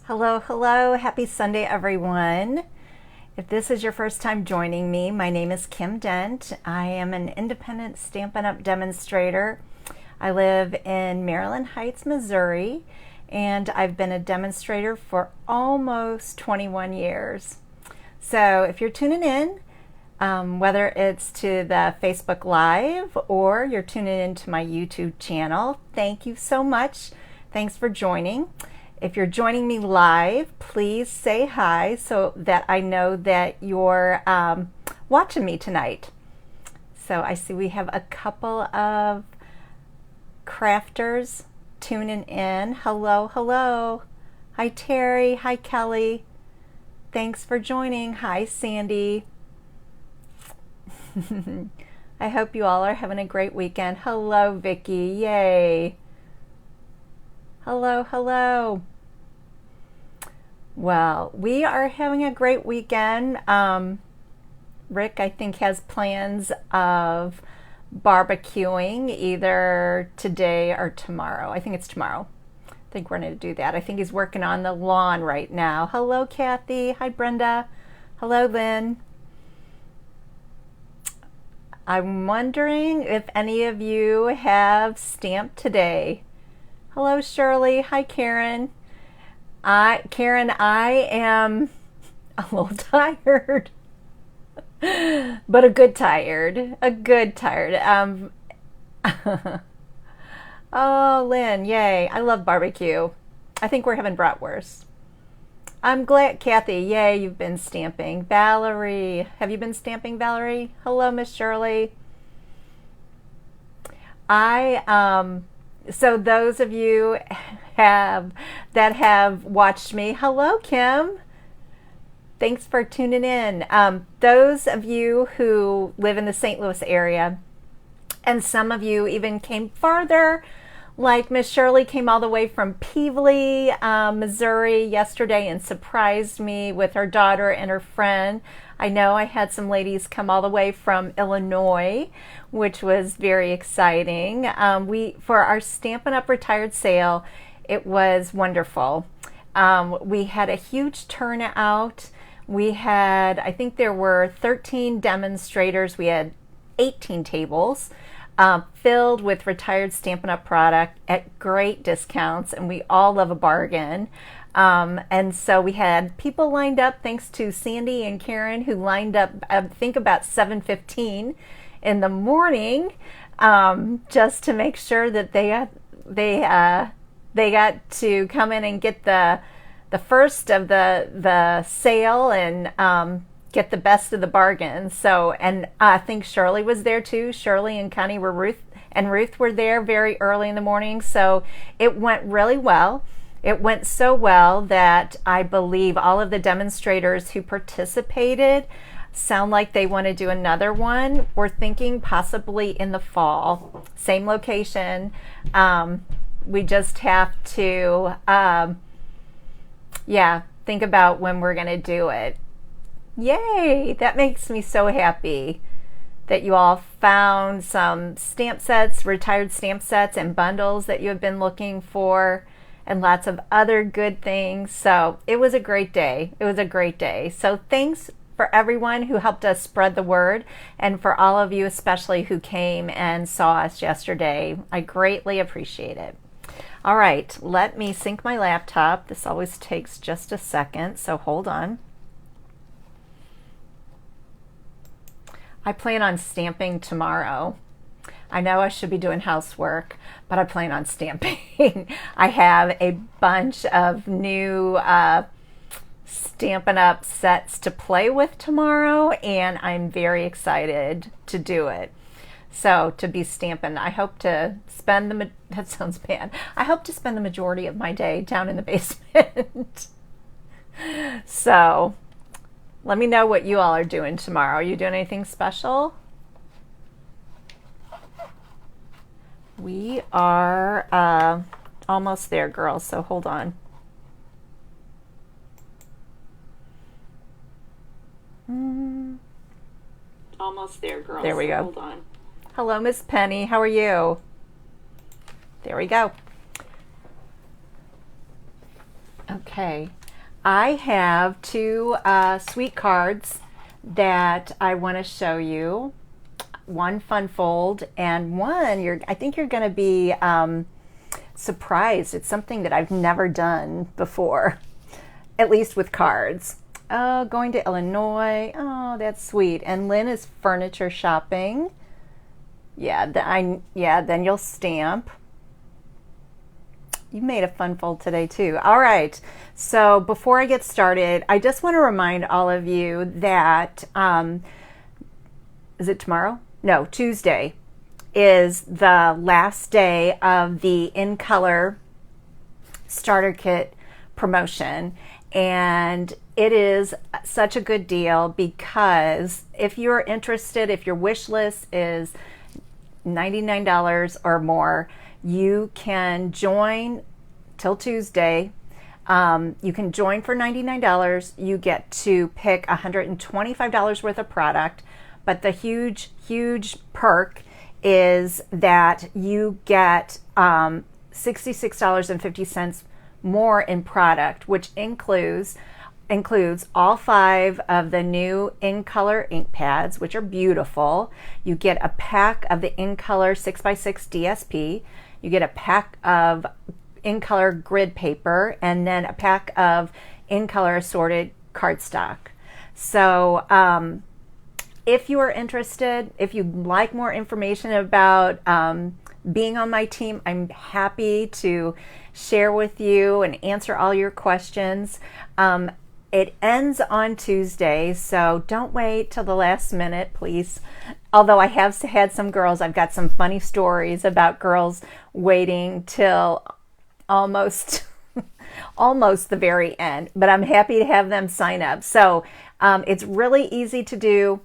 Hello, hello. Happy Sunday, everyone. If this is your first time joining me, my name is Kim Dent. I am an independent Stampin' Up! Demonstrator. I live in Maryland Heights, Missouri, and I've been a demonstrator for almost 21 years. So if you're tuning in, whether it's to the Facebook Live or you're tuning into my YouTube channel, thank you so much. Thanks for joining. If you're joining me live, please say hi so that I know that you're watching me tonight. So I see we have a couple of crafters tuning in. Hello, hello. Hi, Terry. Hi, Kelly. Thanks for joining. Hi, Sandy. I hope you all are having a great weekend. Hello, Vicky. Yay. Hello, hello. Well, we are having a great weekend. Rick, I think, has plans of barbecuing either today or tomorrow. I think it's tomorrow. I think we're going to do that. I think he's working on the lawn right now. Hello, Kathy. Hi, Brenda. Hello, Lynn. I'm wondering if any of you have stamped today. Hello, Shirley. Hi, Karen. Karen, I am a little tired, but a good tired. Oh, Lynn, yay. I love barbecue. I think we're having bratwurst. I'm glad, Kathy, yay, you've been stamping. Valerie, have you been stamping, Valerie? Hello, Miss Shirley. So those of you that have watched me, hello, Kim. Thanks for tuning in. Those of you who live in the St. Louis area, and some of you even came farther, like Miss Shirley came all the way from Pevely, Missouri yesterday and surprised me with her daughter and her friend. I know I had some ladies come all the way from Illinois, which was very exciting. For our Stampin' Up! Retired sale, it was wonderful. We had a huge turnout. We had, I think there were 13 demonstrators. We had 18 tables filled with retired Stampin' Up! Product at great discounts, and we all love a bargain. And so we had people lined up, thanks to Sandy and Karen, who lined up, I think, about 7:15 in the morning, just to make sure that they got to come in and get the first of the sale and get the best of the bargain. So, and I think Shirley was there too. Shirley and Connie Ruth were there very early in the morning. So it went really well. It went so well that I believe all of the demonstrators who participated sound like they want to do another one. We're thinking possibly in the fall, same location. We just have to, think about when we're going to do it. Yay! That makes me so happy that you all found some stamp sets, retired stamp sets and bundles that you have been looking for, and lots of other good things. So it was a great day. It was a great day. So thanks for everyone who helped us spread the word, and for all of you especially who came and saw us yesterday. I greatly appreciate it. All right, let me sync my laptop. This always takes just a second, so hold on. I plan on stamping tomorrow. I know I should be doing housework, but I plan on stamping. I have a bunch of new Stampin' Up! Sets to play with tomorrow, and I'm very excited to do it. So to be stamping, I hope to spend that sounds bad. I hope to spend the majority of my day down in the basement. So let me know what you all are doing tomorrow. Are you doing anything special? We are almost there, girls, so hold on. Almost there, girls. There we go. Hold on. Hello, Miss Penny. How are you? There we go. Okay, I have two sweet cards that I want to show you. One fun fold and one I think you're going to be surprised. It's something that I've never done before, at least with cards. Oh, going to Illinois. Oh, that's sweet. And Lynn is furniture shopping. Yeah, then you'll stamp. You made a fun fold today too. All right. So before I get started, I just want to remind all of you that is it tomorrow? No, Tuesday is the last day of the In Color starter kit promotion, and it is such a good deal because if you're interested, if your wish list is $99 or more, you can join till Tuesday. You can join for $99. You get to pick $125 worth of product, but the huge perk is that you get $66.50 more in product, which includes all 5 of the new In Color ink pads, which are beautiful. You get a pack of the In Color 6x6 DSP. You get a pack of In Color grid paper, and then a pack of In Color assorted cardstock. So if you are interested, if you'd like more information about being on my team, I'm happy to share with you and answer all your questions. It ends on Tuesday, so don't wait till the last minute, please. Although I have had some girls, I've got some funny stories about girls waiting till almost the very end, but I'm happy to have them sign up. So it's really easy to do.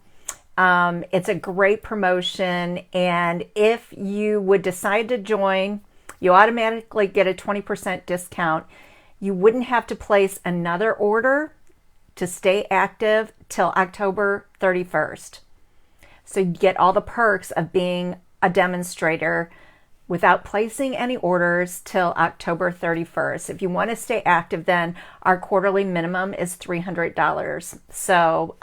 It's a great promotion, and if you would decide to join, you automatically get a 20% discount. You wouldn't have to place another order to stay active till October 31st. So you get all the perks of being a demonstrator without placing any orders till October 31st. If you want to stay active, then our quarterly minimum is $300. So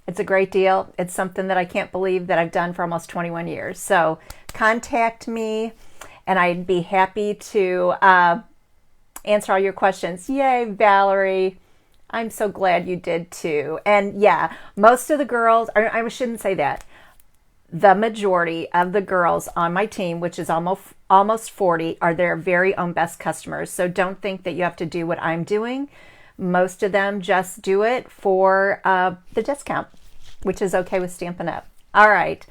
it's a great deal. It's something that I can't believe that I've done for almost 21 years. So contact me and I'd be happy to answer all your questions. Yay, Valerie. I'm so glad you did too. And yeah, most of the girls, I shouldn't say that. The majority of the girls on my team, which is almost 40, are their very own best customers. So don't think that you have to do what I'm doing. Most of them just do it for the discount, which is okay with Stampin' Up. All right,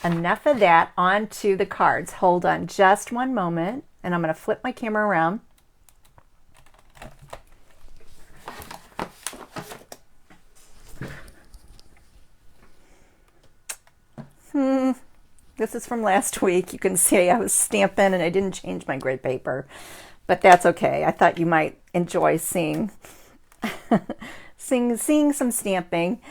enough of that. On to the cards. Hold on just one moment, and I'm going to flip my camera around. This is from last week. You can see I was stamping and I didn't change my grid paper, but that's okay. I thought you might enjoy seeing seeing some stamping.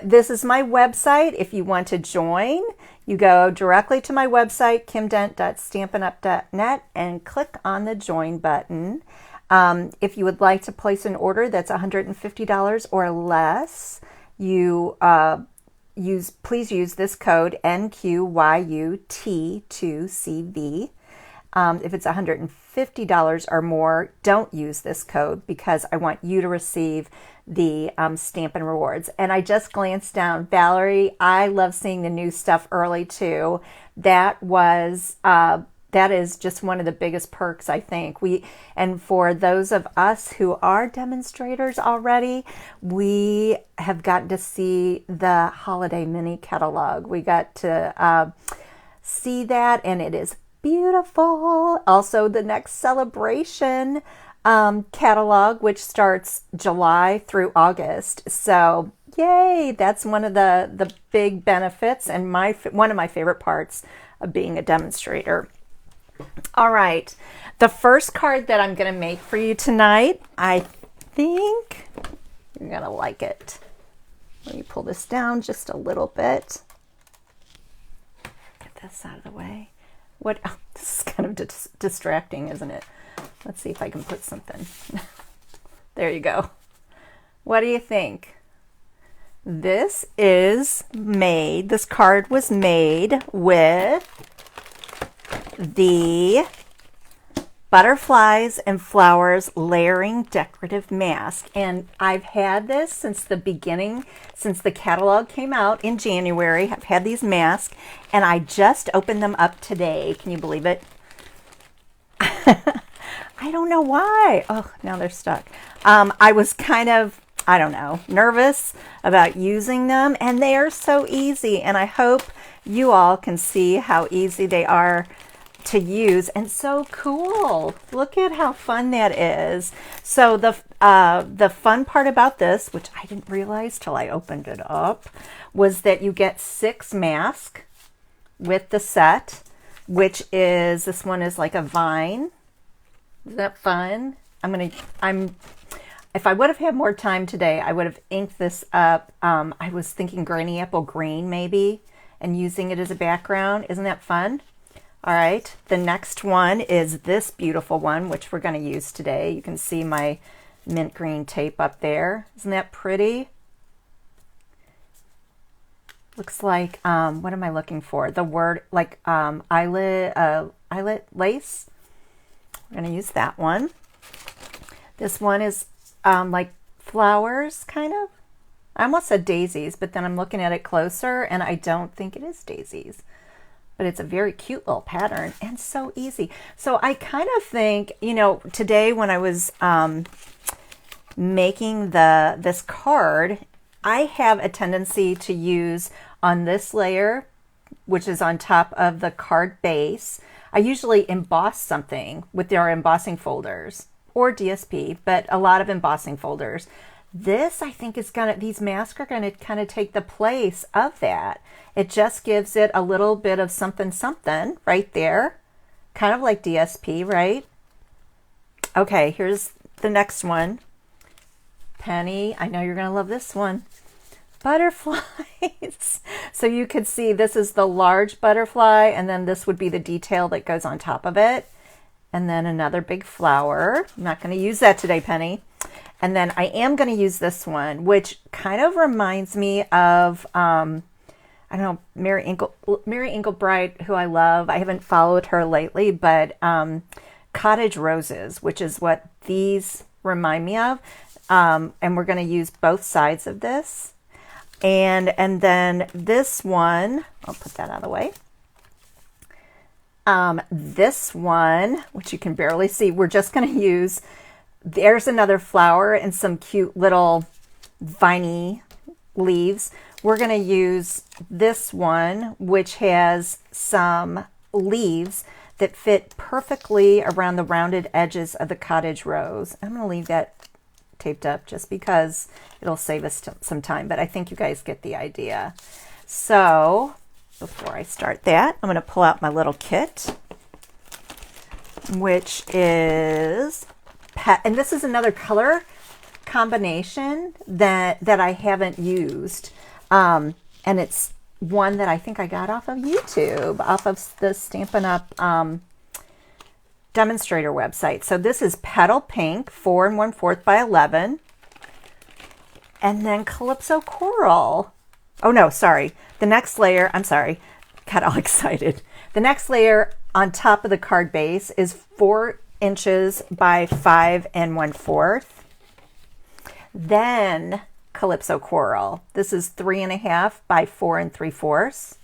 This is my website. If you want to join, you go directly to my website, kimdent.stampinup.net, and click on the join button. If you would like to place an order that's $150 or less, you please use this code NQYUT2CV. If it's $150 or more, don't use this code because I want you to receive the Stampin' Rewards. And I just glanced down. Valerie, I love seeing the new stuff early too. That is just one of the biggest perks, I think. And for those of us who are demonstrators already, we have gotten to see the holiday mini catalog. We got to see that, and it is beautiful. Also, the next celebration catalog, which starts July through August. So, yay! That's one of the big benefits and one of my favorite parts of being a demonstrator. All right, the first card that I'm going to make for you tonight, I think you're going to like it. Let me pull this down just a little bit. Get this out of the way. Oh, this is kind of distracting, isn't it? Let's see if I can put something. There you go. What do you think? This card was made with the Butterflies and Flowers Layering Decorative Mask. And I've had this since the beginning, since the catalog came out in January. I've had these masks, and I just opened them up today. Can you believe it? I don't know why. Oh, now they're stuck. I was kind of, I don't know, nervous about using them, and they are so easy. And I hope you all can see how easy they are to use and so cool. Look at how fun that is. So the fun part about this, which I didn't realize till I opened it up, was that you get 6 masks with the set, which is, this one is like a vine. Isn't that fun? If I would have had more time today, I would have inked this up. I was thinking Granny Apple Green maybe, and using it as a background. Isn't that fun? All right, the next one is this beautiful one, which we're going to use today. You can see my mint green tape up there. Isn't that pretty? Looks like, what am I looking for? The word, like eyelet lace. We're going to use that one. This one is like flowers, kind of. I almost said daisies, but then I'm looking at it closer, and I don't think it is daisies. But it's a very cute little pattern and so easy. So I kind of think, you know, today when I was making this card, I have a tendency to use on this layer, which is on top of the card base, I usually emboss something with our embossing folders or DSP, but a lot of embossing folders. This, I think, is gonna, these masks are gonna kind of take the place of that. It just gives it a little bit of something, something right there. Kind of like DSP, right? Okay, here's the next one. Penny, I know you're gonna love this one. Butterflies. So you could see this is the large butterfly, and then this would be the detail that goes on top of it. And then another big flower. I'm not gonna use that today, Penny. And then I am gonna use this one, which kind of reminds me of, I don't know, Mary Inglebright, who I love. I haven't followed her lately, but Cottage Roses, which is what these remind me of. And we're going to use both sides of this. And then this one, I'll put that out of the way. This one, which you can barely see, we're just going to use, there's another flower and some cute little viney leaves. We're going to use this one, which has some leaves that fit perfectly around the rounded edges of the cottage rose. I'm going to leave that taped up just because it'll save us some time, but I think you guys get the idea. So before I start that, I'm going to pull out my little kit, which is and this is another color combination that I haven't used. And it's one that I think I got off of YouTube, off of the Stampin Up demonstrator website. So this is Petal Pink, 4 1/4 by 11. And then Calypso Coral. Oh no, sorry. The next layer, I'm sorry, got all excited. The next layer on top of the card base is 4 inches by 5 1/4. Then Calypso Coral. This is 3 1/2 by 4 3/4.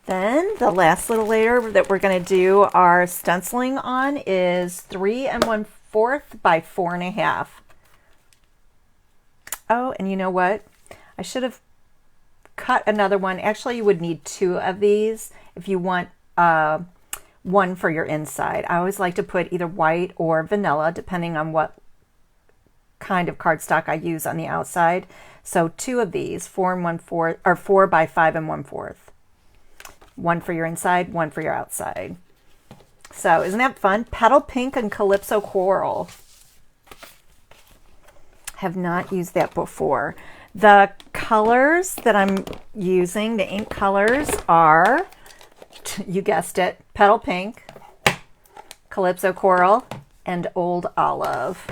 Then the last little layer that we're going to do our stenciling on is 3 1/4 by 4 1/2. Oh, and you know what? I should have cut another one. Actually, you would need 2 of these if you want one for your inside. I always like to put either white or vanilla, depending on what kind of cardstock I use on the outside. So 2 of these, 4 1/4 or 4 by 5 1/4. One for your inside, one for your outside. So isn't that fun? Petal Pink and Calypso Coral. Have not used that before. The colors that I'm using, the ink colors are, you guessed it, Petal Pink, Calypso Coral, and Old Olive.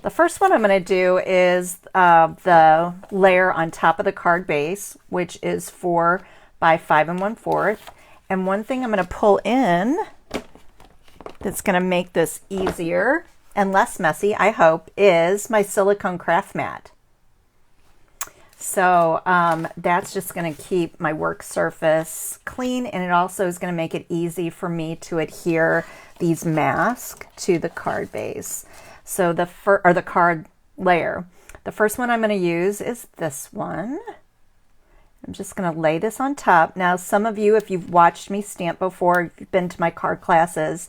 The first one I'm going to do is the layer on top of the card base, which is 4 by 5 1/4. And one thing I'm going to pull in that's going to make this easier and less messy, I hope, is my silicone craft mat. So that's just going to keep my work surface clean, and it also is going to make it easy for me to adhere these masks to the card base. So the card layer. The first one I'm going to use is this one. I'm just going to lay this on top. Now, some of you, if you've watched me stamp before, if you've been to my card classes,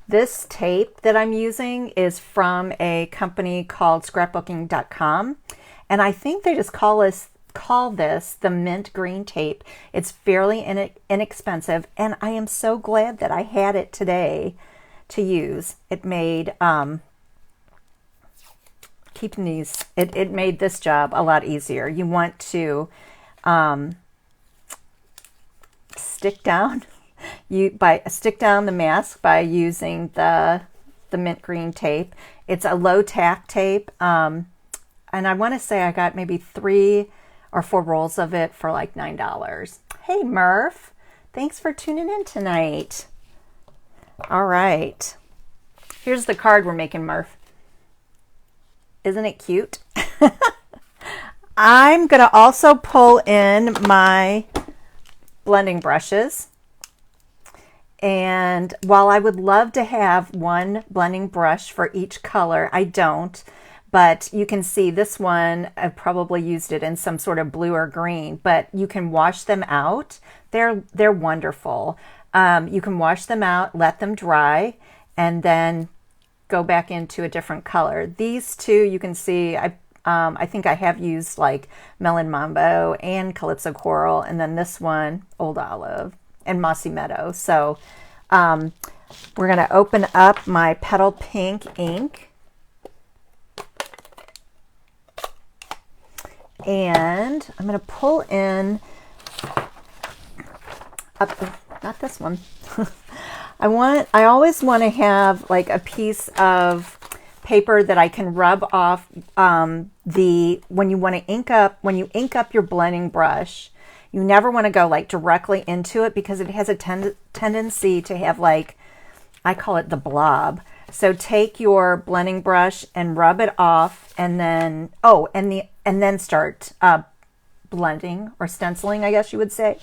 this tape that I'm using is from a company called scrapbooking.com. And I think they just call this the mint green tape. It's fairly inexpensive, and I am so glad that I had it today to use. It made keeping these. It made this job a lot easier. You want to stick down the mask by using the mint green tape. It's a low tack tape. And I want to say I got maybe 3 or 4 rolls of it for like $9. Hey, Murph. Thanks for tuning in tonight. All right. Here's the card we're making, Murph. Isn't it cute? I'm going to also pull in my blending brushes. And while I would love to have one blending brush for each color, I don't. But you can see this one, I probably used it in some sort of blue or green, but you can wash them out. They're wonderful. You can wash them out, let them dry, and then go back into a different color. These two, you can see, I think I have used like Melon Mambo and Calypso Coral, and then this one, Old Olive and Mossy Meadow. So we're going to open up my Petal Pink ink. And I'm going to pull in, not this one. I always want to have like a piece of paper that I can rub off when you ink up your blending brush. You never want to go like directly into it because it has a tendency to have like, I call it the blob. So take your blending brush and rub it off, and then and then start blending or stenciling, I guess you would say.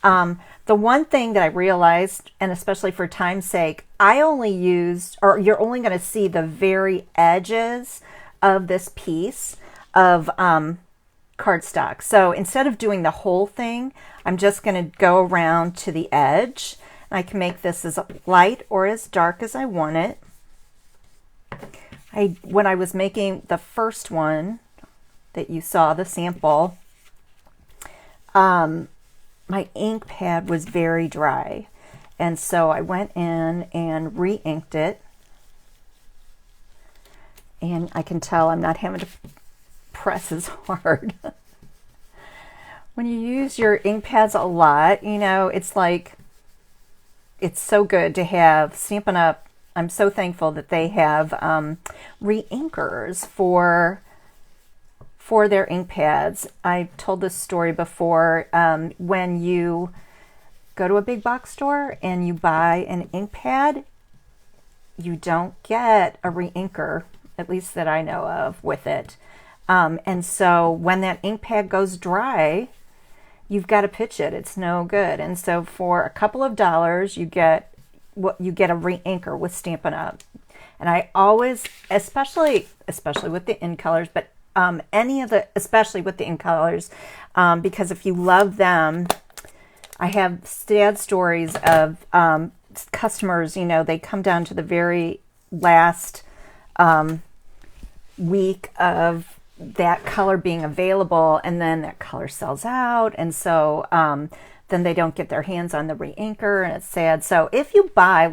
The one thing that I realized, and especially for time's sake, I only used, or you're only going to see the very edges of this piece of cardstock. So instead of doing the whole thing, I'm just going to go around to the edge. I can make this as light or as dark as I want it. When I was making the first one that you saw, the sample, my ink pad was very dry. And so I went in and re-inked it. And I can tell I'm not having to press as hard. When you use your ink pads a lot, you know, it's like, it's so good to have Stampin' Up. I'm so thankful that they have re-inkers for their ink pads. I told this story before. When you go to a big box store and you buy an ink pad, you don't get a re-inker, at least that I know of, with it. And so when that ink pad goes dry, you've got to pitch it. It's no good. And so for a couple of dollars, you get a re-inker with Stampin' Up. And I always, especially with the in colors, but especially with the in colors, because if you love them, I have sad stories of customers, you know, they come down to the very last week of that color being available, and then that color sells out, and so then they don't get their hands on the re-inker, and it's sad. So if you buy,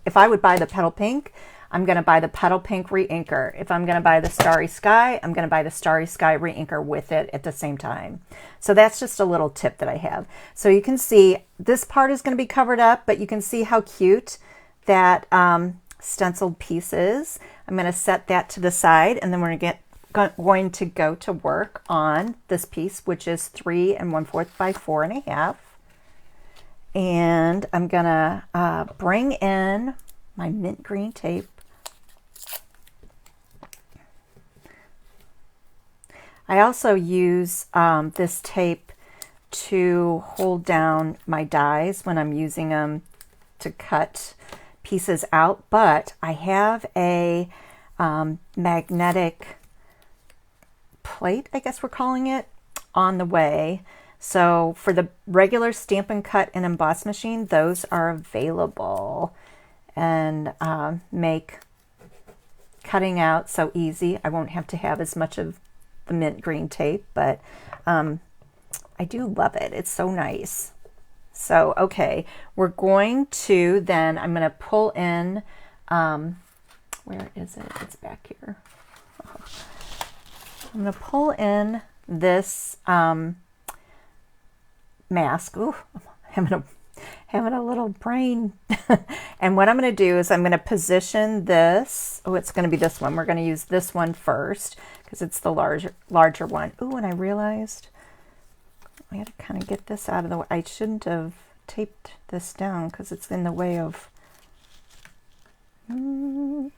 if I would buy the Petal Pink, I'm going to buy the Petal Pink re-inker. If I'm going to buy the Starry Sky, I'm going to buy the Starry Sky re-inker with it at the same time. So that's just a little tip that I have. So you can see this part is going to be covered up, but you can see how cute that stenciled pieces. I'm going to set that to the side, and then we're going to go to work on this piece, which is 3 1/4 by 4 1/2. And I'm going to bring in my mint green tape. I also use this tape to hold down my dies when I'm using them to cut pieces out, but I have a magnetic plate, I guess we're calling it, on the way. So for the regular Stampin' Cut and Emboss machine, those are available and make cutting out so easy. I won't have to have as much of the mint green tape, but I do love it. It's so nice. So, okay, we're going to then, I'm going to pull in, where is it? It's back here. I'm going to pull in this mask. Ooh, I'm having a little brain. And what I'm going to do is I'm going to position this. Oh, it's going to be this one. We're going to use this one first because it's the larger one. Ooh, and I realized I had to kind of get this out of the way. I shouldn't have taped this down because it's in the way of... There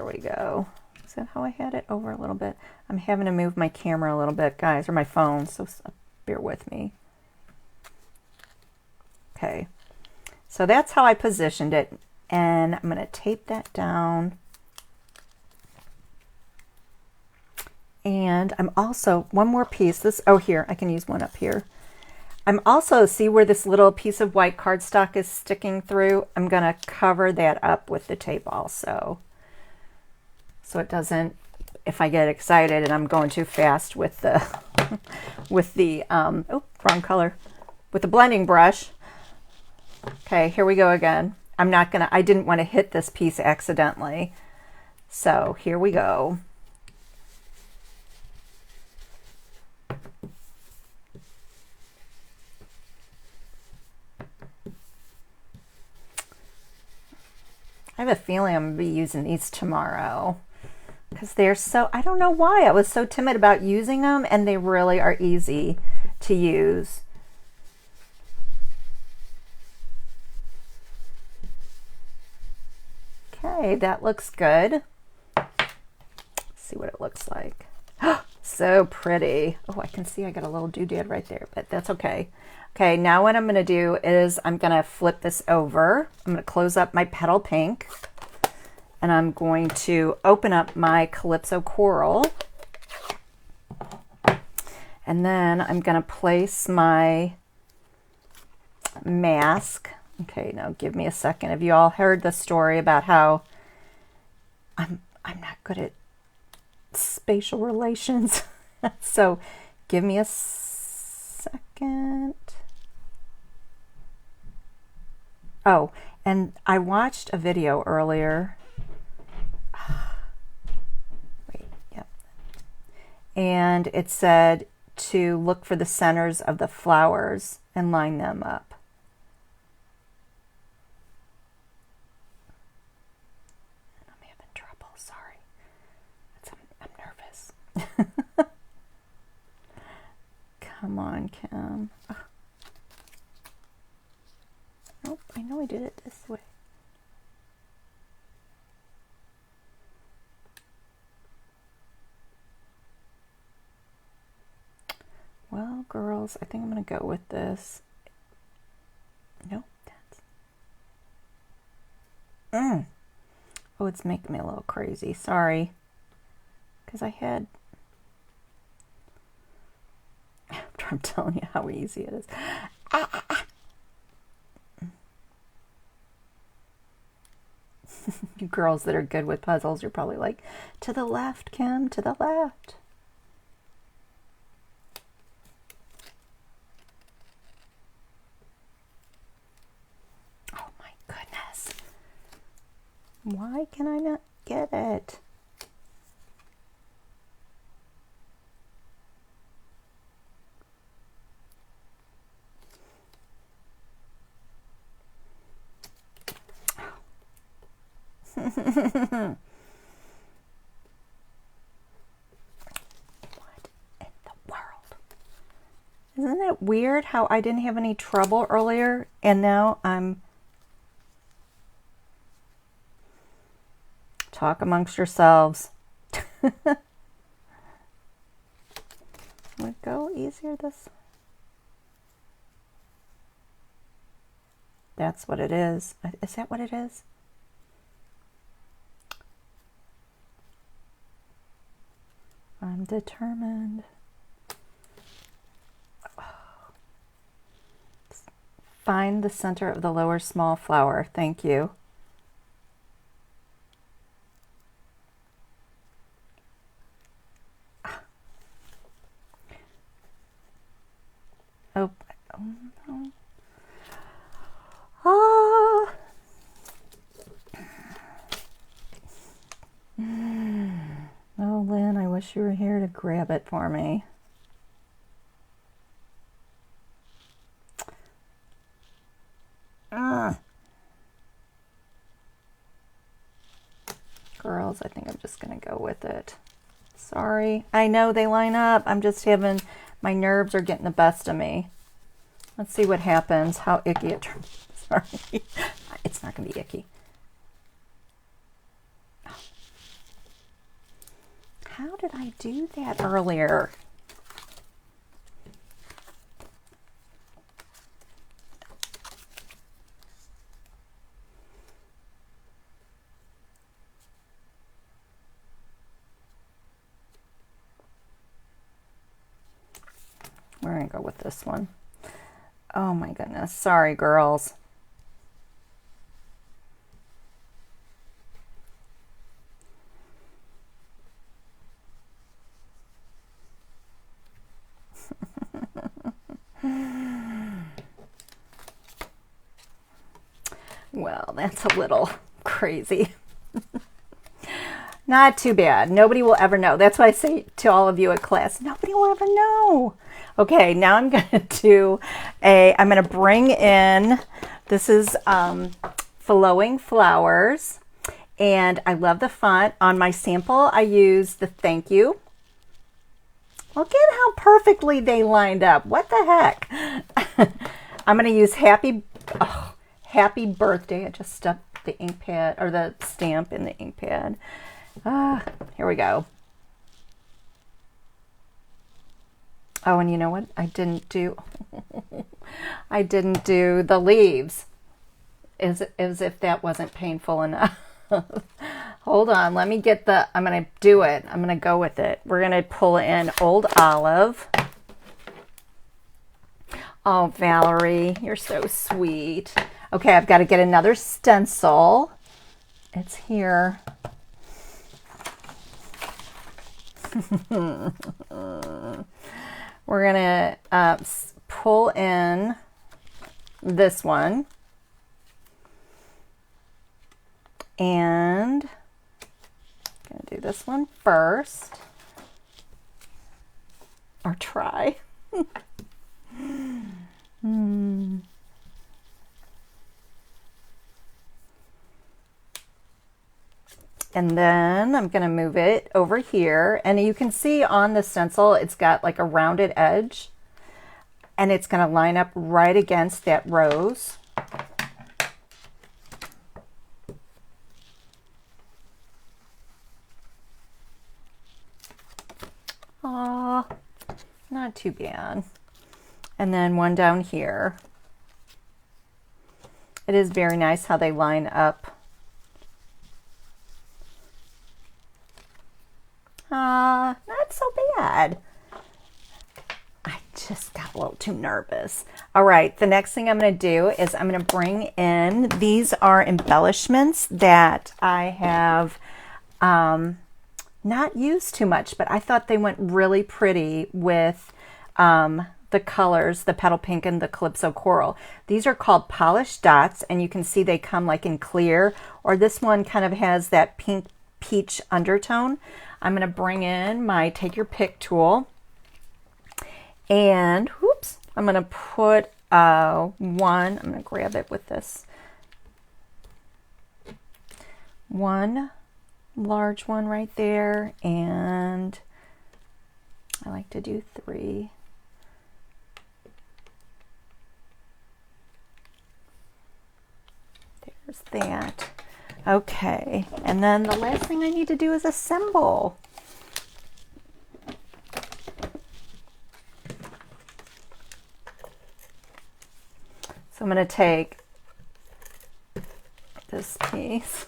we go. Is that how I had it? Over a little bit. I'm having to move my camera a little bit, guys, or my phone, so bear with me. Okay, so that's how I positioned it, and I'm going to tape that down. And I'm also, one more piece, here, I can use one up here. I'm also, see where this little piece of white cardstock is sticking through? I'm going to cover that up with the tape also. So it doesn't, if I get excited and I'm going too fast with the, oh, wrong color, with the blending brush. Okay, here we go again. I didn't want to hit this piece accidentally. So here we go. I have a feeling I'm going to be using these tomorrow because they're so, I don't know why I was so timid about using them, and they really are easy to use. Okay, that looks good. Let's see what it looks like. So pretty. Oh, I can see I got a little doodad right there, but that's okay. Okay, now what I'm going to do is I'm going to flip this over. I'm going to close up my petal pink, and I'm going to open up my Calypso Coral. And then I'm going to place my mask. Okay, now give me a second. Have you all heard the story about how I'm not good at spatial relations? So give me a second. Oh, and I watched a video earlier. Wait, yep. And it said to look for the centers of the flowers and line them up. I'm having trouble, sorry. I'm nervous. Come on, Kim. Oh. Nope, I know I did it this way. Well, girls, I think I'm going to go with this. Nope, that's... Oh, it's making me a little crazy. Sorry. Because I had... I'm telling you how easy it is. You girls that are good with puzzles, you're probably like, to the left, Kim, to the left. Oh my goodness. Why can I not get it? in the world? Isn't it weird how I didn't have any trouble earlier and now I'm... Talk amongst yourselves. Would it go easier this? That's what it is. Is that what it is? I'm determined. Find the center of the lower small flower. Thank you. Oh, no. Ah. Oh, Lynn, I wish you were here to grab it for me. Girls, I think I'm just going to go with it. Sorry. I know they line up. I'm just having, my nerves are getting the best of me. Let's see what happens. How icky it turns. Sorry. It's not going to be icky. How did I do that earlier? We're going to go with this one. Oh my goodness. Sorry, girls. Well, that's a little crazy. Not too bad. Nobody will ever know. That's why I say to all of you at class, nobody will ever know. Okay, now I'm going to do I'm going to bring in, this is Flowing Flowers, and I love the font. On my sample, I use the thank you. Look at how perfectly they lined up. What the heck? I'm going to use happy birthday. I just stuck the ink pad or the stamp in the ink pad. Here we go. Oh, and you know what? I didn't do the leaves. As if that wasn't painful enough. Hold on, let me get I'm going to do it. I'm going to go with it. We're going to pull in Old Olive. Oh, Valerie, you're so sweet. Okay, I've got to get another stencil. It's here. We're going to pull in this one. And I'm going to do this one first. Or try. And then I'm going to move it over here. And you can see on the stencil, it's got like a rounded edge. And it's going to line up right against that rose. Aw, not too bad. And then one down here. It is very nice how they line up. Not so bad. I just got a little too nervous. All right, the next thing I'm going to do is I'm going to bring in, these are embellishments that I have not used too much, but I thought they went really pretty with the colors, the Petal Pink and the Calypso Coral. These are called polished dots, and you can see they come like in clear, or this one kind of has that pink peach undertone. I'm going to bring in my Take Your Pick tool, and whoops, I'm going to put I'm going to grab it with this one large one right there, and I like to do 3. There's that. Okay, and then the last thing I need to do is assemble. So I'm going to take this piece.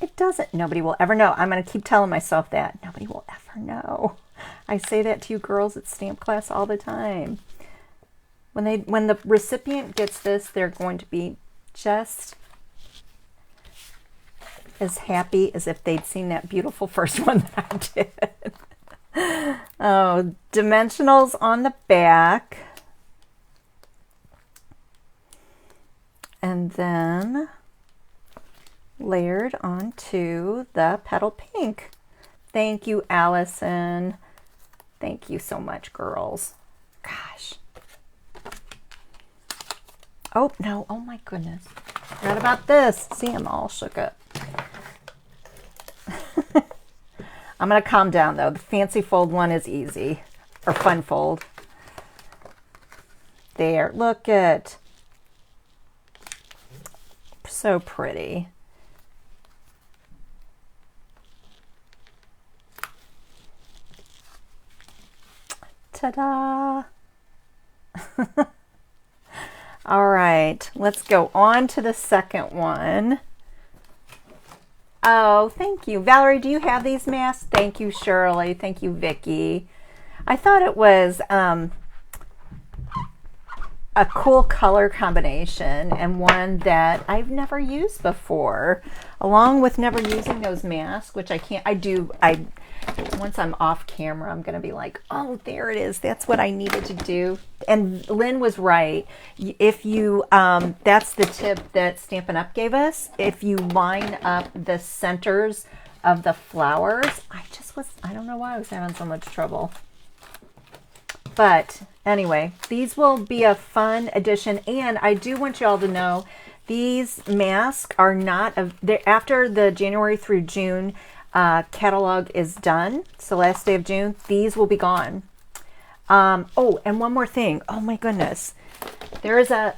It doesn't, nobody will ever know. I'm going to keep telling myself that. Nobody will ever know. I say that to you girls at stamp class all the time. When the recipient gets this, they're going to be just as happy as if they'd seen that beautiful first one that I did. Oh, dimensionals on the back. And then layered onto the petal pink. Thank you, Allison. Thank you so much, girls. Gosh. Oh, no. Oh, my goodness. Forgot about this. See, I'm all shook up. I'm going to calm down, though. The fancy fold one is easy. Or fun fold. There. Look at. So pretty. Ta-da! All right, let's go on to the second one. Oh, thank you. Valerie, do you have these masks? Thank you, Shirley. Thank you, Vicki. I thought it was a cool color combination and one that I've never used before, along with never using those masks, which once I'm off camera, I'm going to be like, oh, there it is. That's what I needed to do. And Lynn was right. If you, that's the tip that Stampin' Up gave us. If you line up the centers of the flowers, I don't know why I was having so much trouble. But anyway, these will be a fun addition. And I do want you all to know these masks are not, after the January through June catalog is done, so last day of June, these will be gone. Oh, and one more thing. Oh my goodness. There is a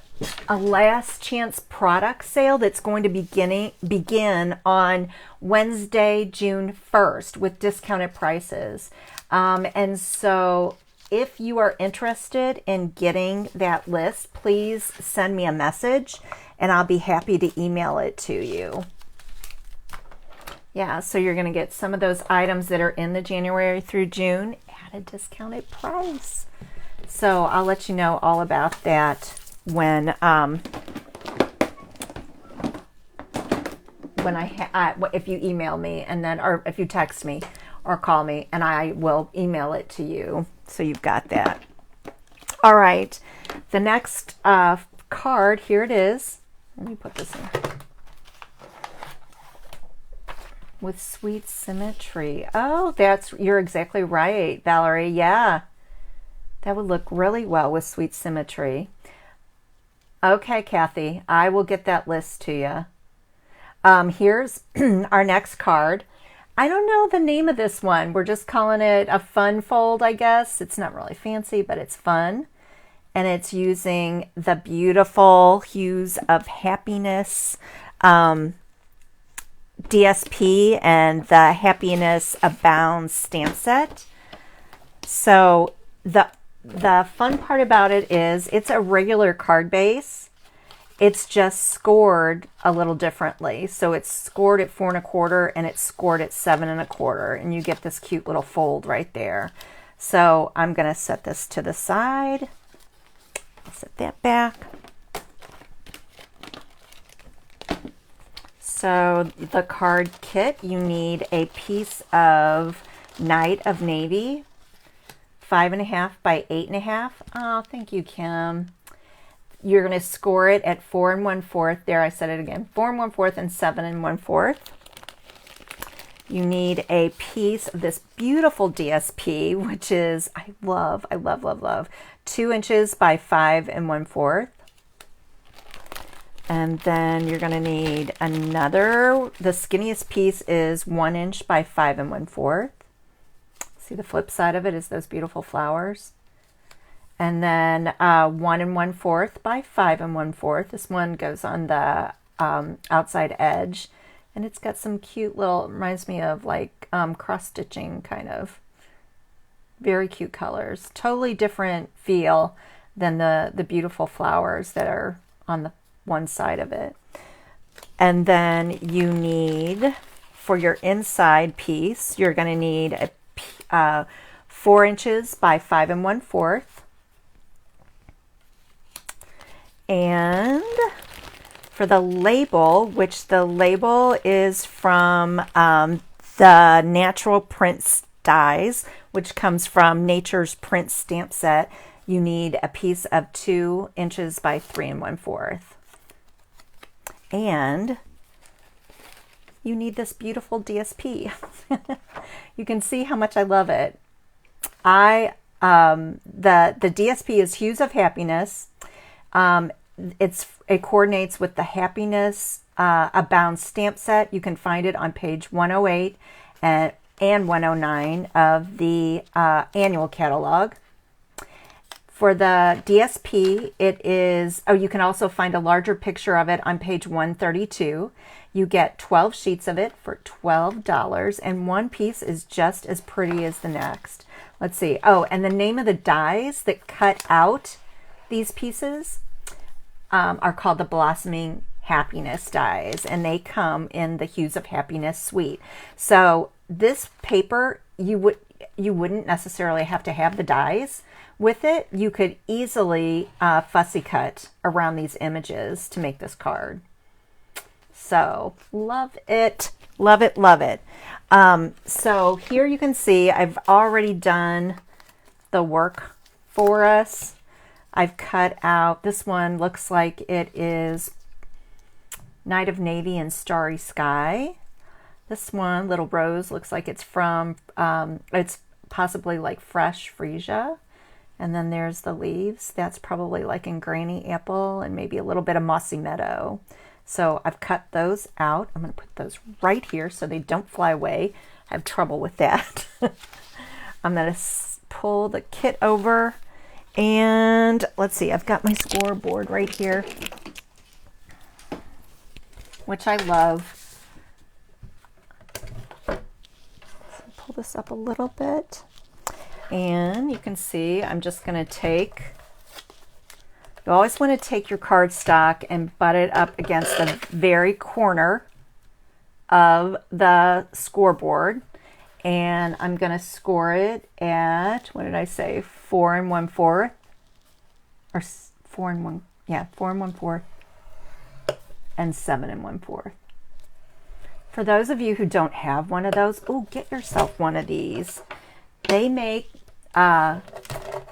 last chance product sale that's going to begin on Wednesday, June 1st with discounted prices. And so if you are interested in getting that list, please send me a message and I'll be happy to email it to you. Yeah, so you're going to get some of those items that are in the January through June at a discounted price. So I'll let you know all about that when if you email me and then, or if you text me or call me, and I will email it to you. So you've got that. All right, the next card, here it is. Let me put this in. With sweet symmetry. Oh, you're exactly right, Valerie. Yeah, that would look really well with sweet symmetry. Okay, Kathy, I will get that list to you. Here's our next card. I don't know the name of this one. We're just calling it a fun fold, I guess. It's not really fancy, but it's fun. And it's using the beautiful Hues of Happiness DSP and the Happiness Abounds stamp set. So the fun part about it is it's a regular card base. It's just scored a little differently. So it's scored at 4 1/4 and it's scored at 7 1/4, and you get this cute little fold right there. So I'm going to set this to the side. I'll set that back. So the card kit, you need a piece of Night of Navy, 5.5 by 8.5. Oh, thank you, Kim. You're going to score it at 4 1/4. There, I said it again. 4 1/4 and 7 1/4. You need a piece of this beautiful DSP, which is, I love, 2 inches by 5 1/4. And then you're going to need another, the skinniest piece is 1 inch by 5 1/4. See, the flip side of it is those beautiful flowers. And then 1 1/4 by 5 1/4. This one goes on the outside edge. And it's got some cute little, reminds me of like cross stitching kind of. Very cute colors. Totally different feel than the beautiful flowers that are on the one side of it. And then you need, for your inside piece, you're going to need a 4 inches by 5 1/4. And for the label, which the label is from the Natural Prints dies, which comes from Nature's Print stamp set, you need a piece of 2 inches by 3 1/4. And you need this beautiful DSP. You can see how much I love it. The DSP is Hues of Happiness. It coordinates with the Happiness Abound stamp set. You can find it on page 108 and 109 of the annual catalog. For the DSP, it is, oh, you can also find a larger picture of it on page 132. You get 12 sheets of it for $12, and one piece is just as pretty as the next. Let's see. Oh, and the name of the dies that cut out these pieces are called the Blossoming Happiness dies, and they come in the Hues of Happiness Suite. So this paper, you wouldn't necessarily have to have the dies with it. You could easily fussy cut around these images to make this card. So love it, love it, love it. So here you can see I've already done the work for us. I've cut out, this one looks like it is Night of Navy and Starry Sky. This one, Little Rose, looks like it's from, it's possibly like fresh freesia. And then there's the leaves. That's probably like in Granny Apple and maybe a little bit of Mossy Meadow. So I've cut those out. I'm going to put those right here so they don't fly away. I have trouble with that. I'm going to pull the kit over. And let's see, I've got my scoreboard right here, which I love. Pull this up a little bit. And you can see I'm just going to take, you always want to take your cardstock and butt it up against the very corner of the scoreboard. And I'm going to score it at, what did I say, 4 1/4, or 4 1, yeah, 4 1/4, and 7 1/4. For those of you who don't have one of those, oh, get yourself one of these. They make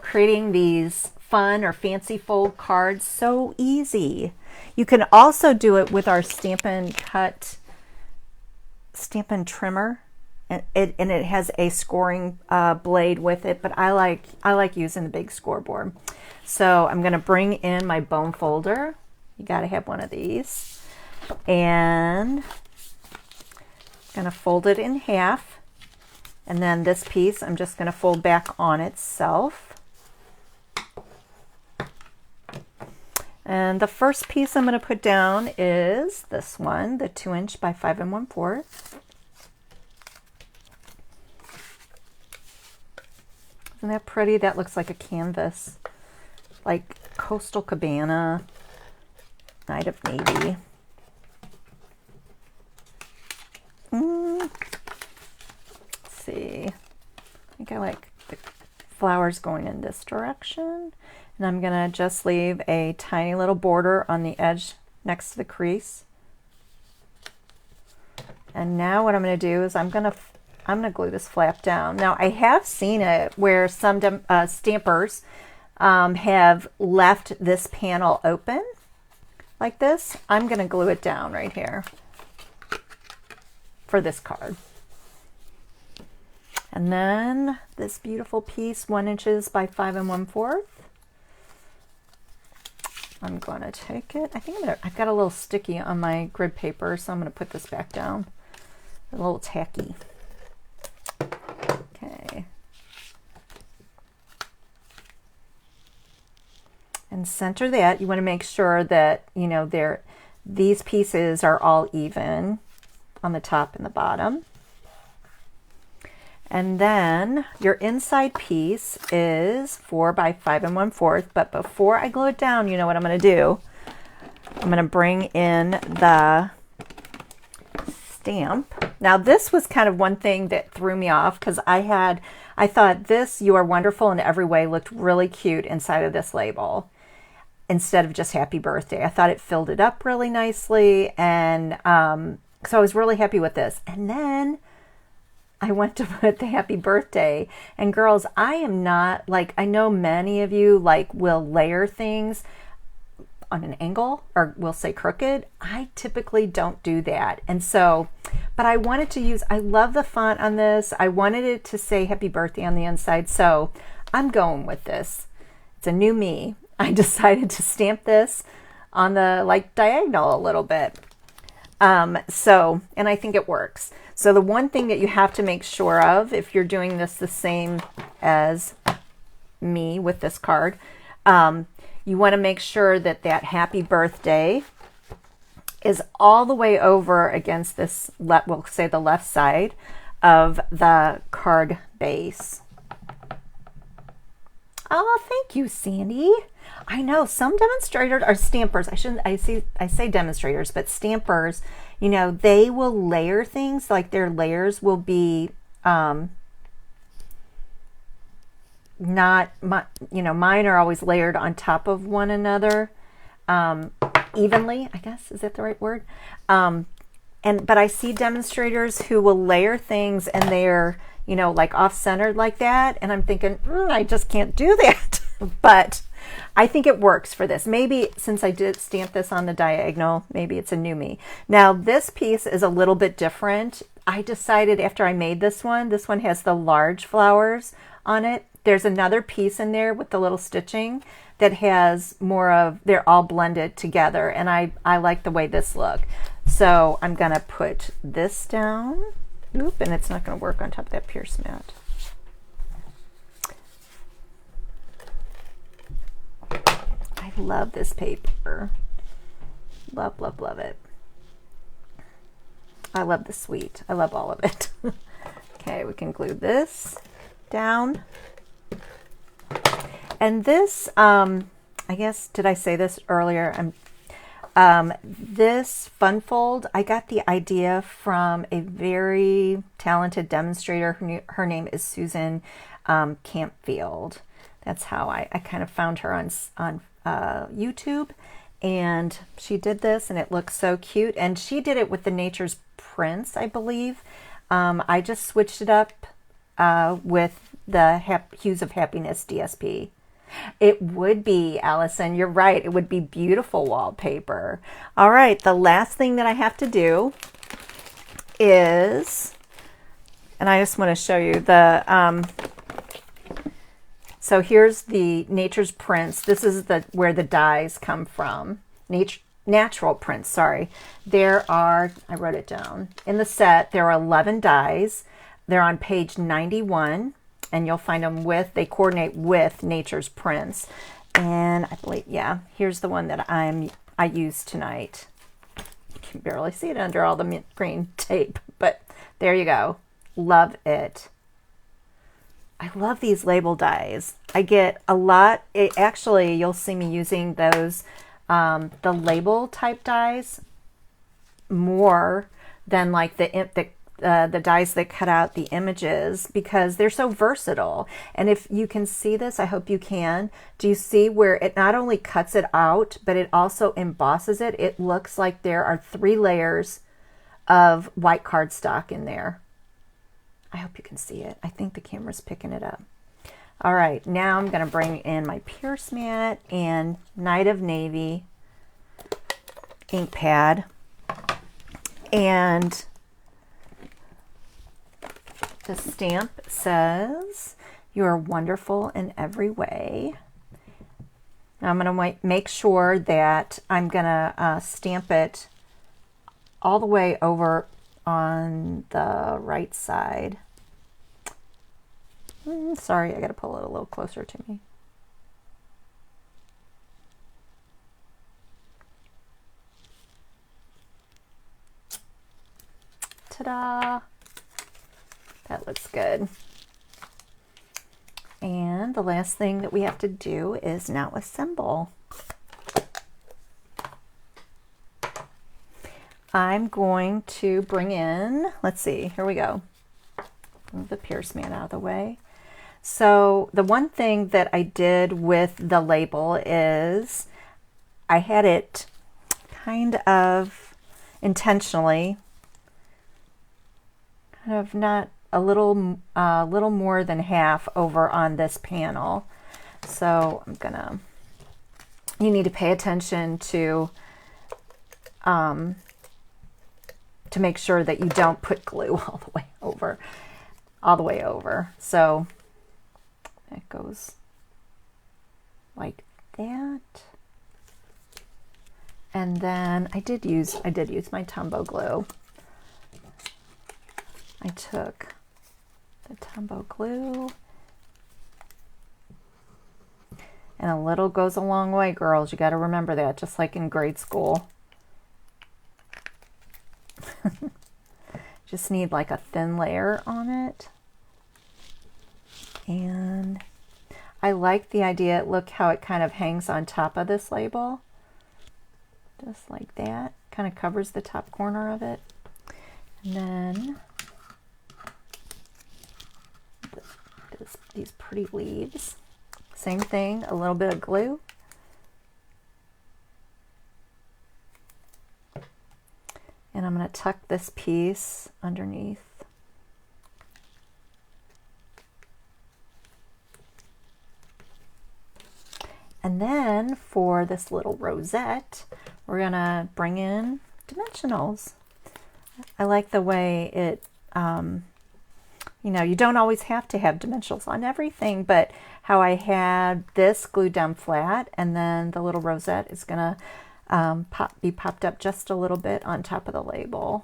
creating these fun or fancy fold cards so easy. You can also do it with our Stampin' Trimmer, and it has a scoring blade with it, but I like using the big scoreboard. So I'm going to bring in my bone folder. You got to have one of these, and I'm going to fold it in half. And then this piece, I'm just going to fold back on itself. And the first piece I'm going to put down is this one, the 2 inch by 5 1/4. Isn't that pretty? That looks like a canvas, like Coastal Cabana, Night of Navy. See, I think I like the flowers going in this direction, and I'm gonna just leave a tiny little border on the edge next to the crease. And now what I'm gonna do is I'm gonna glue this flap down. Now I have seen it where some stampers have left this panel open like this. I'm gonna glue it down right here for this card. And then this beautiful piece, 1 inches by 5 1/4. I'm going to take it. I think I've got a little sticky on my grid paper, so I'm going to put this back down. A little tacky. Okay. And center that. You want to make sure that, you know, these pieces are all even on the top and the bottom. And then your inside piece is 4 by 5 1/4. But before I glue it down, you know what I'm going to do? I'm going to bring in the stamp. Now this was kind of one thing that threw me off, because I thought this "You Are Wonderful in Every Way" looked really cute inside of this label instead of just "Happy Birthday." I thought it filled it up really nicely, and so I was really happy with this. And then I went to put the "Happy Birthday," and girls, I am not like, I know many of you like will layer things on an angle, or we'll say crooked. I typically don't do that. And so, but I wanted to use, I love the font on this. I wanted it to say "Happy Birthday" on the inside. So I'm going with this. It's a new me. I decided to stamp this on the like diagonal a little bit. And I think it works. So the one thing that you have to make sure of, if you're doing this the same as me with this card, you want to make sure that that "Happy Birthday" is all the way over against this, we'll say the left side of the card base. Oh, thank you, Sandy. I know some demonstrators or stampers, I say demonstrators, but stampers, you know, they will layer things, like their layers will be not, you know, mine are always layered on top of one another evenly, I guess, is that the right word? But I see demonstrators who will layer things and they're, you know, like off-centered like that, and I'm thinking, I just can't do that. But I think it works for this. Maybe since I did stamp this on the diagonal, maybe it's a new me. Now this piece is a little bit different. I decided after I made this one has the large flowers on it. There's another piece in there with the little stitching that has more of, they're all blended together, and I like the way this look. So I'm gonna put this down. Oop, and it's not gonna work on top of that Pierce mat. I love this paper. Love, love, love it. I love the suite. I love all of it. Okay, we can glue this down. And this, I guess, did I say this earlier? This fun fold, I got the idea from a very talented demonstrator. Her name is Susan Campfield. That's how I kind of found her on YouTube, and she did this, and it looks so cute. And she did it with the Nature's Prints, I believe. I just switched it up with the Hues of Happiness DSP. It would be, Allison, you're right. It would be beautiful wallpaper. All right, the last thing that I have to do is, and I just want to show you the, so here's the Nature's Prints. This is where the dies come from. Natural Prints, sorry. There are, I wrote it down. In the set, there are 11 dies. They're on page 91. And you'll find them they coordinate with Nature's Prints. And I believe, yeah, here's the one that I used tonight. You can barely see it under all the mint green tape, but there you go. Love it. I love these label dies. I get a lot. Actually, you'll see me using those, the label type dies more than like the dies that cut out the images, because they're so versatile. And if you can see this, I hope you can. Do you see where it not only cuts it out, but it also embosses it? It looks like there are 3 layers of white cardstock in there. I hope you can see it. I think the camera's picking it up. All right, now I'm going to bring in my Pierce mat and Night of Navy ink pad, and the stamp says, "You are wonderful in every way." I'm going to make sure that I'm going to stamp it all the way over on the right side. Sorry, I got to pull it a little closer to me. Ta-da! That looks good. And the last thing that we have to do is now assemble. I'm going to bring in, let's see, here we go. Move the Pierce Man out of the way. So the one thing that I did with the label is I had it kind of intentionally, kind of not a little more than half over on this panel. So I'm gonna, you need to pay attention to make sure that you don't put glue all the way over. So it goes like that. And then I did use my Tombow glue. I took the Tombow glue, and a little goes a long way, girls. You got to remember that, just like in grade school. Just need like a thin layer on it. And I like the idea. Look how it kind of hangs on top of this label. Just like that. Kind of covers the top corner of it. And then these pretty leaves. Same thing, a little bit of glue. And I'm going to tuck this piece underneath. And then for this little rosette, we're going to bring in dimensionals. I like the way it, you know, you don't always have to have dimensionals on everything, but how I had this glued down flat, and then the little rosette is going to be popped up just a little bit on top of the label.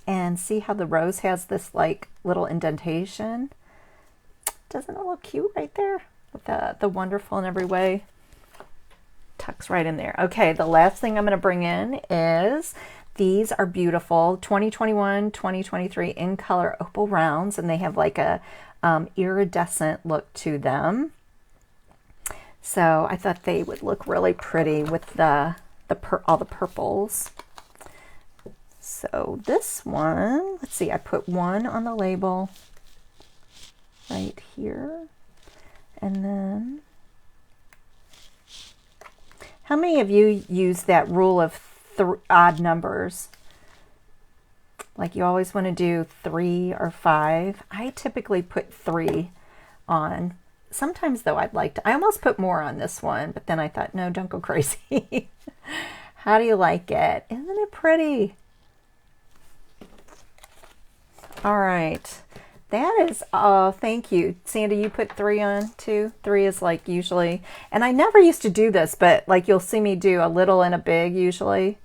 And see how the rose has this like little indentation? Doesn't it look cute right there? With the wonderful in every way. Tucks right in there. Okay, the last thing I'm going to bring in is, these are beautiful 2021-2023 in color opal rounds, and they have like a iridescent look to them. So I thought they would look really pretty with all the purples. So this one, let's see, I put one on the label right here. And then, how many of you use that rule of odd numbers? Like you always want to do 3 or 5. I typically put 3 on. Sometimes though I almost put more on this one, but then I thought, no, don't go crazy. How do you like it? Isn't it pretty? All right. That is, thank you. Sandy, you put 3 on too? 3 is like usually, and I never used to do this, but like you'll see me do a little and a big usually.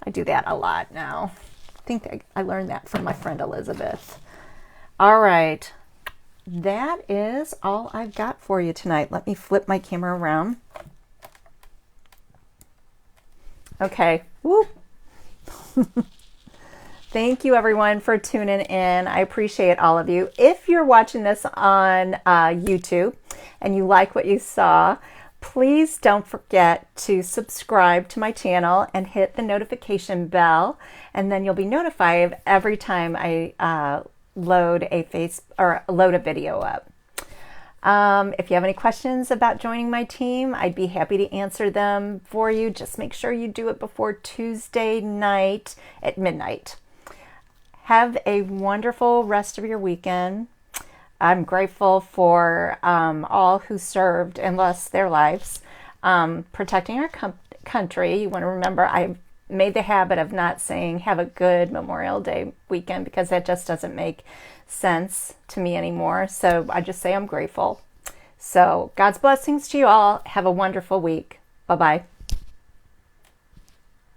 I do that a lot now. I think I learned that from my friend Elizabeth. All right. That is all I've got for you tonight. Let me flip my camera around. Okay. Whoop. Thank you everyone for tuning in. I appreciate all of you. If you're watching this on YouTube and you like what you saw, please don't forget to subscribe to my channel and hit the notification bell, and then you'll be notified every time I load a video up. If you have any questions about joining my team, I'd be happy to answer them for you. Just make sure you do it before Tuesday night at midnight. Have a wonderful rest of your weekend. I'm grateful for all who served and lost their lives protecting our country. You want to remember, I made the habit of not saying have a good Memorial Day weekend because that just doesn't make sense to me anymore. So I just say I'm grateful. So God's blessings to you all. Have a wonderful week. Bye-bye.